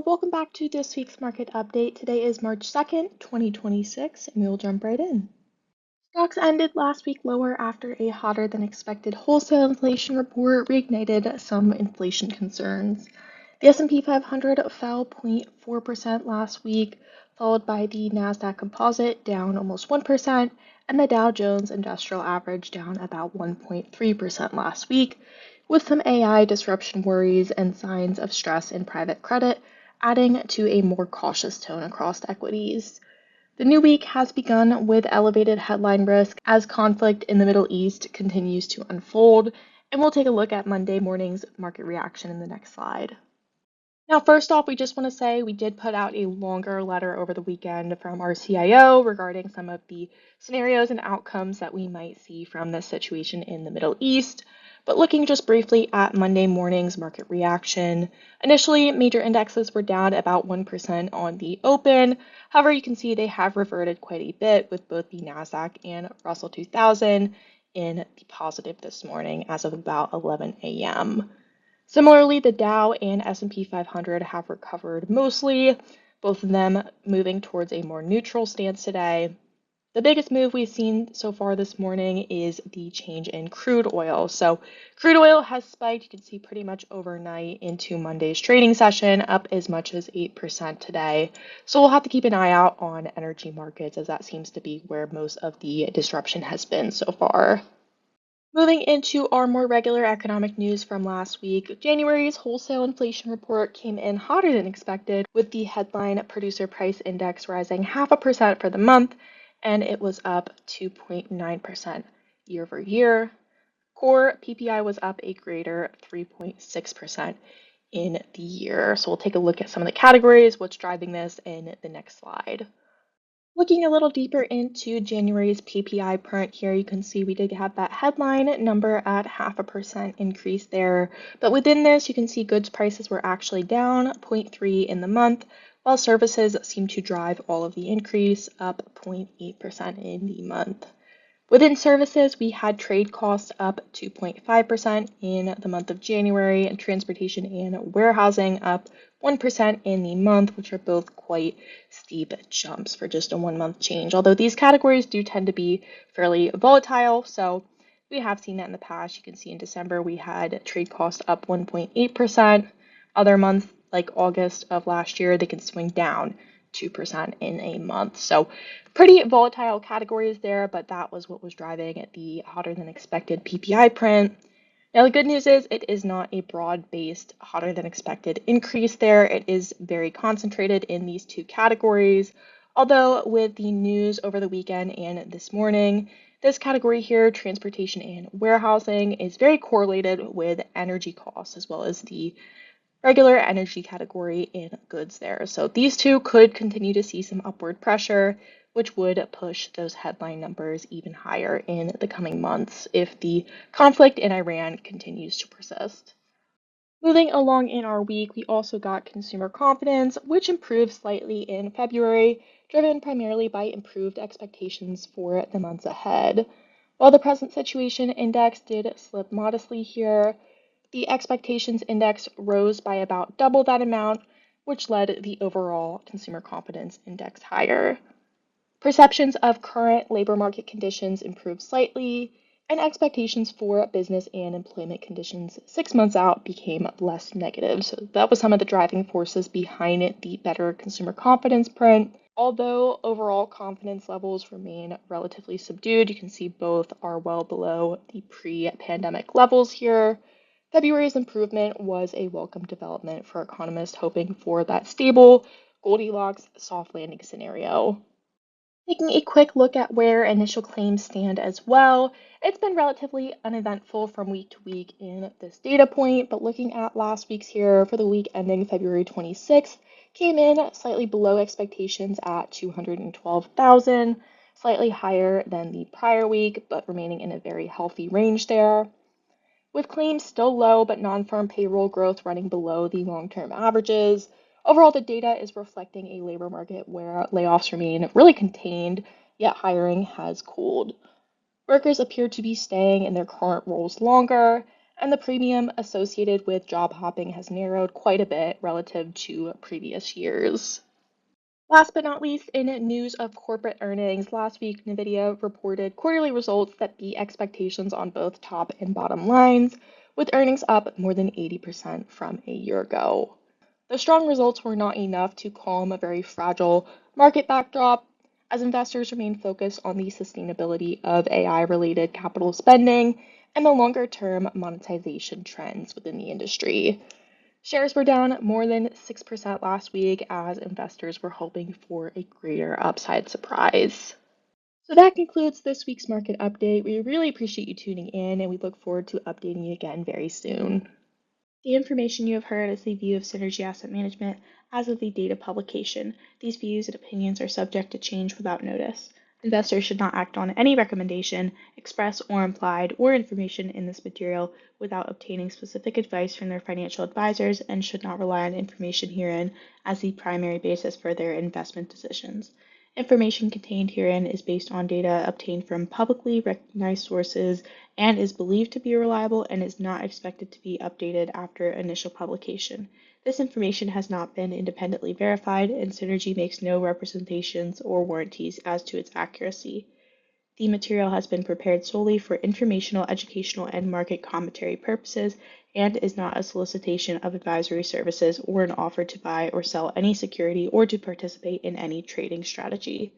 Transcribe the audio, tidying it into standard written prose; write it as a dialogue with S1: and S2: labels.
S1: Welcome back to this week's market update. Today is March 2nd, 2026, and we will jump right in. Stocks ended last week lower after a hotter than expected wholesale inflation report reignited some inflation concerns. The S&P 500 fell 0.4% last week, followed by the Nasdaq Composite down almost 1%, and the Dow Jones Industrial Average down about 1.3% last week, with some AI disruption worries and signs of stress in private credit adding to a more cautious tone across equities. The new week has begun with elevated headline risk as conflict in the Middle East continues to unfold, and we'll take a look at Monday morning's market reaction in the next slide. Now, first off, we just want to say we did put out a longer letter over the weekend from our CIO regarding some of the scenarios and outcomes that we might see from this situation in the Middle East. But looking just briefly at Monday morning's market reaction, initially major indexes were down about 1% on the open. However, you can see they have reverted quite a bit with both the Nasdaq and Russell 2000 in the positive this morning as of about 11 a.m. Similarly, the Dow and S&P 500 have recovered mostly, both of them moving towards a more neutral stance today. The biggest move we've seen so far this morning is the change in crude oil. So crude oil has spiked, you can see pretty much overnight into Monday's trading session, up as much as 8% today. So we'll have to keep an eye out on energy markets as that seems to be where most of the disruption has been so far. Moving into our more regular economic news from last week, January's wholesale inflation report came in hotter than expected, with the headline Producer Price Index rising 0.5% for the month, and it was up 2.9% year over year. Core PPI was up a greater 3.6% in the year. So we'll take a look at some of the categories, what's driving this in the next slide. Looking a little deeper into January's PPI print here, you can see we did have that headline number at 0.5% increase there. But within this, you can see goods prices were actually down 0.3 in the month, while services seem to drive all of the increase, up 0.8% in the month. Within services, we had trade costs up 2.5% in the month of January, and transportation and warehousing up 1% in the month, which are both quite steep jumps for just a 1 month change. Although these categories do tend to be fairly volatile, so we have seen that in the past. You can see in December we had trade costs up 1.8%. Other months, like August of last year, they can swing down 2% in a month. So pretty volatile categories there, but that was what was driving the hotter than expected PPI print. Now, the good news is it is not a broad-based, hotter than expected increase there. It is very concentrated in these two categories. Although with the news over the weekend and this morning, this category here, transportation and warehousing, is very correlated with energy costs as well as the regular energy category in goods there. So these two could continue to see some upward pressure, which would push those headline numbers even higher in the coming months if the conflict in Iran continues to persist. Moving along in our week, we also got consumer confidence, which improved slightly in February, driven primarily by improved expectations for the months ahead. While the present situation index did slip modestly here, the expectations index rose by about double that amount, which led the overall consumer confidence index higher. Perceptions of current labor market conditions improved slightly, and expectations for business and employment conditions 6 months out became less negative. So that was some of the driving forces behind the better consumer confidence print. Although overall confidence levels remain relatively subdued, you can see both are well below the pre-pandemic levels here. February's improvement was a welcome development for economists hoping for that stable Goldilocks soft landing scenario. Taking a quick look at where initial claims stand as well, it's been relatively uneventful from week to week in this data point, but looking at last week's here for the week ending February 26th, came in slightly below expectations at 212,000, slightly higher than the prior week, but remaining in a very healthy range there. With claims still low but non-farm payroll growth running below the long-term averages, overall the data is reflecting a labor market where layoffs remain really contained, yet hiring has cooled. Workers appear to be staying in their current roles longer, and the premium associated with job hopping has narrowed quite a bit relative to previous years. Last but not least, in news of corporate earnings, last week NVIDIA reported quarterly results that beat expectations on both top and bottom lines, with earnings up more than 80% from a year ago. The strong results were not enough to calm a very fragile market backdrop, as investors remain focused on the sustainability of AI-related capital spending and the longer-term monetization trends within the industry. Shares were down more than 6% last week as investors were hoping for a greater upside surprise. So that concludes this week's market update. We really appreciate you tuning in, and we look forward to updating you again very soon. The information you have heard is the view of Synergy Asset Management as of the date of publication. These views and opinions are subject to change without notice. Investors should not act on any recommendation, express or implied, or information in this material without obtaining specific advice from their financial advisors and should not rely on information herein as the primary basis for their investment decisions. Information contained herein is based on data obtained from publicly recognized sources and is believed to be reliable and is not expected to be updated after initial publication. This information has not been independently verified, and Synergy makes no representations or warranties as to its accuracy. The material has been prepared solely for informational, educational, and market commentary purposes and is not a solicitation of advisory services or an offer to buy or sell any security or to participate in any trading strategy.